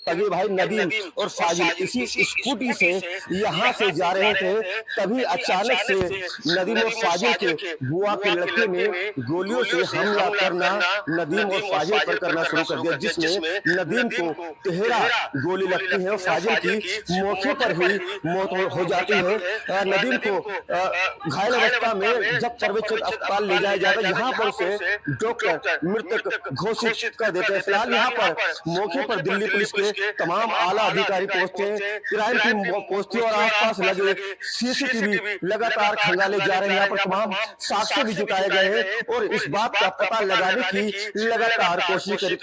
सगे भाई नदीम और फाजिल इसी स्कूटी से यहाँ से जा रहे थे, तभी अचानक से नदीम और फाजिल के बुआ के लड़के ने गोलियों से हमला करना नदीम और फाजिल पर करना शुरू कर दिया, जिसमें नदीम को 13 गोली लगती है और फाजिल की मौके पर ही मौत हो जाती है। नदीम को घायल अवस्था में जब परवेज अस्पताल ले जाया जाता है, यहाँ पर उसे डॉक्टर मृतक घोषित कर देते हैं। फिलहाल यहाँ पर मौके पर दिल्ली पुलिस के तमाम आला अधिकारी पहुंचते हैं, क्राइम की पोस्टें और आसपास लगे सीसीटीवी लगातार खंगाले जा रहे हैं। यहाँ पर तमाम साक्ष्य भी जुटाए गए हैं और इस बात का पता लगाने की लगातार कोशिश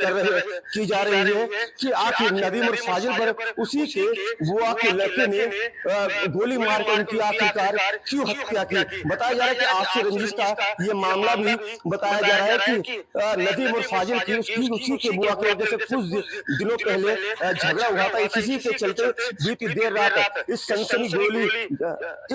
की जा रही है कि आखिर नदीम और फाजिल पर उसी के बुआ के लड़के ने गोली मारकर उनकी आखिरकार क्यों हत्या की। बताया जा रहा है कि आपसी रंजिश का ये मामला भी बताया जा रहा है कि नदीम और फाजिल की उसी के बुआ की वजह से कुछ दिनों पहले झगड़ा हुआ था। इसी के चलते बीती देर रात इस सनसनी गोली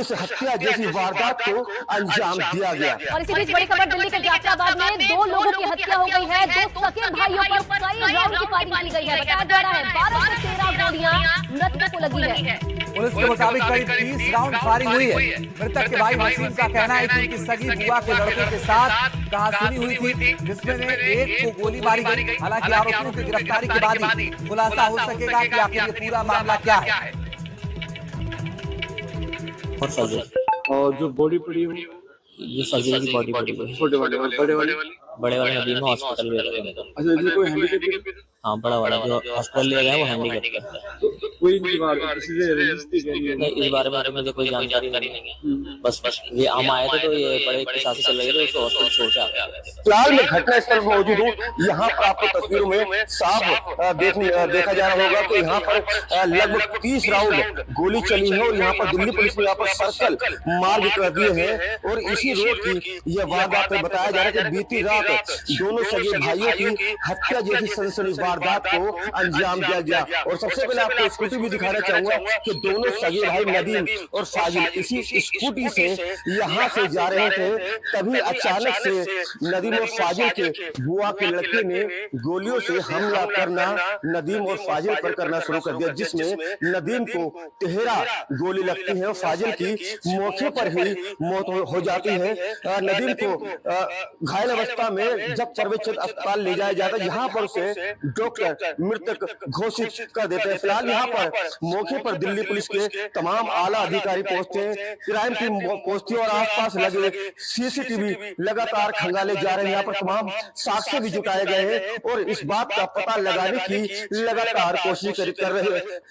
इस हत्या जैसी वारदात को अंजाम दिया गया। और इसी बीच बड़ी खबर दिल्ली के जाफराबाद में 2 लोगों की हत्या हो गई है। 2 सगे भाइयों पर कई राउंड की फायरिंग की गई है। बताया जा रहा है 12 से 13 गोलियां मृतक को लगी है। पुलिस के मुताबिक करीब 30 राउंड फायरिंग हुई है। मृतक के भाई वसीम का कहना है कि उनकी सगी बुआ के लड़कों के साथ कहासुनी हुई थी, जिसमें एक को गोली मारी गई। हालांकि आरोपियों की गिरफ्तारी के बाद ही खुलासा हो सकेगा कि आखिर ये पूरा मामला क्या है। और जो बॉडी पड़ी हुई ये फजील की बॉडी पड़ी हुई है। छोटे वाले और बड़े वाले नदीम हॉस्पिटल में लगे हैं। अच्छा, इसमें कोई हैंडीकैप? हाँ, बड़ा वाला जो हॉस्पिटल ले गया है वो हैंडीकैप का है। तो कोई इनके बारे में किसी से रजिस्ट्री करी है? नहीं, इस बारे में मुझे कोई जानकारी नहीं है। बस ये हम आए थे तो ये बड़े प्रशासन चल रहे थे, उसको हॉस्पिटल छोड़ के आ गए। फिलहाल मैं घटना स्थल पर मौजूद हूँ। यहाँ पर आपको तस्वीरों में साफ देखा जा रहा होगा कि यहाँ पर लगभग 30 राउंड गोली चली है और यहाँ पर दिल्ली पुलिस ने यहाँ पर सर्कल मार्ग कर दिए हैं और इसी रोड की यह वारदात बताया जा रहा है कि बीती रात दोनों सगे भाइयों की हत्या जैसी सनसनी वारदात को अंजाम दिया गया। और सबसे पहले आपको स्कूटी भी दिखाना चाहूंगा कि दोनों सगे भाई नदीम और फाजिल इसी स्कूटी से यहाँ से जा रहे थे, तभी अचानक से नदीम और फाजिल के बुआ के लड़के ने गोलियों से हमला करना नदीम और फाजिल पर करना शुरू कर दिया, जिसमें नदीम को 13 गोली लगती है और फाजिल की मौके पर ही मौत हो जाती है। नदीम को घायल अवस्था में जब परवेज अस्पताल ले जाया जाता है, यहाँ पर उसे डॉक्टर मृतक घोषित कर देते हैं। फिलहाल यहाँ पर मौके पर दिल्ली पुलिस के तमाम आला अधिकारी पहुंचते हैं, क्राइम की पोस्टें और आसपास लगे सीसीटीवी लगातार खंगाले जा रहे हैं। यहाँ पर तमाम साक्ष्य भी जुटाए गए हैं और इस बात का पता लगाने की लगातार कोशिश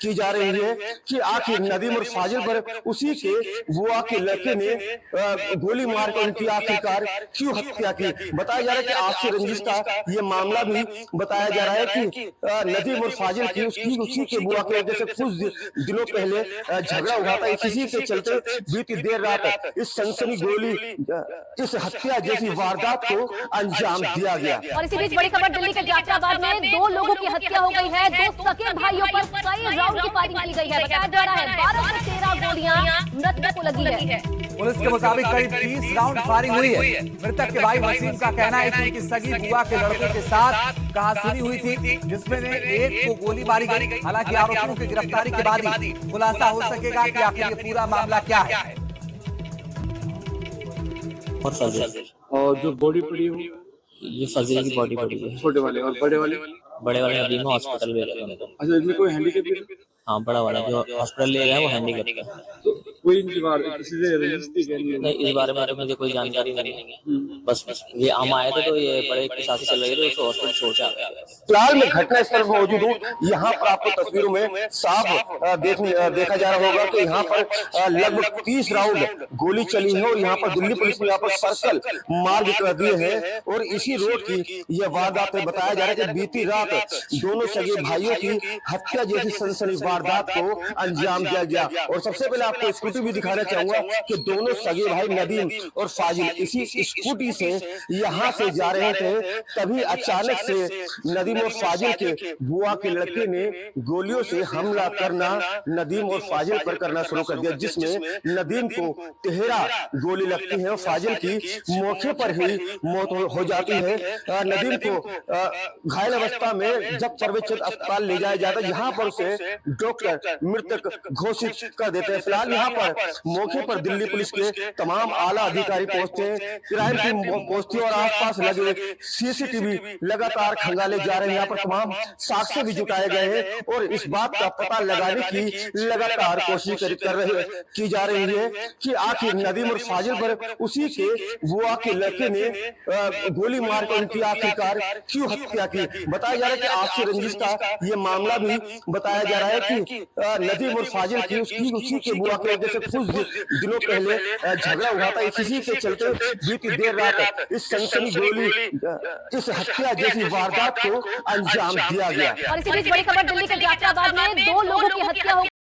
की जा रही है कि आखिर नदीम और फाजिल पर उसी के बुआ के लड़के ने गोली मारकर उनकी आखिरकार क्यों हत्या की। बताया जा रहा है कि आपसी रंजिश का ये मामला भी बताया जा रहा है कि नदीम और फाजिल की उसी के बुआ की वजह से कुछ दिनों पहले झगड़ा हुआ था। इसी के चलते बीती देर रात इस सनसनी गोली इस हत्या जैसी वारदात को अंजाम दिया गया। और इसी बीच बड़ी खबर दिल्ली के जाफराबाद में 2 लोगों की हत्या हो गई है। 2 सगे भाइयों पर कई राउंड की फायरिंग की गई है। बताया जा रहा है 12 से 13 गोलियां मृतक को लगी है। पुलिस के मुताबिक करीब 30 राउंड फायरिंग हुई है। मृतक के भाई वसीम का कहना है कि उनकी सगी बुआ के लड़कों के साथ कहासुनी हुई थी, जिसमें एक को गोली मारी गई। हालांकि आरोपियों की गिरफ्तारी के बाद ही खुलासा हो सकेगा कि आखिर ये पूरा मामला क्या है। और जो बॉडी पड़ी हुई ये फजील की बॉडी पड़ी हुई है। छोटे वाले और बड़े वाले नदीम हॉस्पिटल में लगे हैं। अच्छा, इसमें कोई हैंडीकैप? हाँ, बड़ा वाला जो हॉस्पिटल ले गया है वो हैंडीकैप का है। तो कोई इनके बारे में किसी से रजिस्ट्री करी है? नहीं, इस बारे में मुझे कोई जानकारी नहीं है। बस ये हम आए थे तो ये बड़े प्रशासन चल रहे थे, उसको हॉस्पिटल छोड़ के आ गए। फिलहाल मैं घटना स्थल पर मौजूद हूँ। यहाँ पर आपको तस्वीरों में साफ देखा जा रहा होगा कि यहाँ पर लगभग 30 राउंड गोली चली है और यहाँ पर दिल्ली पुलिस ने यहाँ पर सर्कल मार्ग कर दिए हैं और इसी रोड की यह वारदात बताया जा रहा है कि बीती रात दोनों सगे भाइयों की हत्या जैसी सनसनी वारदात को अंजाम दिया गया। और सबसे पहले आपको स्कूटी भी दिखाना चाहूंगा कि दोनों सगे भाई नदीम और फाजिल इसी स्कूटी से यहाँ से जा रहे थे, तभी अचानक से नदीम और फाजिल के बुआ के लड़के ने गोलियों से हमला करना नदीम और फाजिल पर करना शुरू कर दिया, जिसमें नदीम को 13 गोली लगती है और फाजिल की मौके पर ही मौत हो जाती है। नदीम को घायल अवस्था में जब परवेज अस्पताल ले जाया जाता है, यहाँ पर उसे डॉक्टर मृतक घोषित कर देते हैं। फिलहाल यहाँ पर मौके पर दिल्ली पुलिस के तमाम आला अधिकारी पहुंचते हैं, क्राइम टीम पहुंचती है और आसपास लगे सीसीटीवी लगातार खंगाले जा रहे हैं। यहाँ पर तमाम साक्ष्य भी जुटाए गए हैं और इस बात का पता लगाने की लगातार कोशिश की जा रही है कि आखिर नदीम और फाजिल पर उसी के बुआ के लड़के ने गोली मारकर उनकी आखिरकार क्यों हत्या की। बताया जा रहा है कि आपसी रंजिश का ये मामला भी बताया जा रहा है कि नदीम और फाजिल की उसी के बुआ के वजह से कुछ दिनों पहले झगड़ा हुआ था। इसी के चलते बीती देर रात इस सनसनी गोली इस हत्या जैसी वारदात को अंजाम दिया गया। और इसी बीच बड़ी खबर दिल्ली के जाफराबाद में 2 लोगों की हत्या हो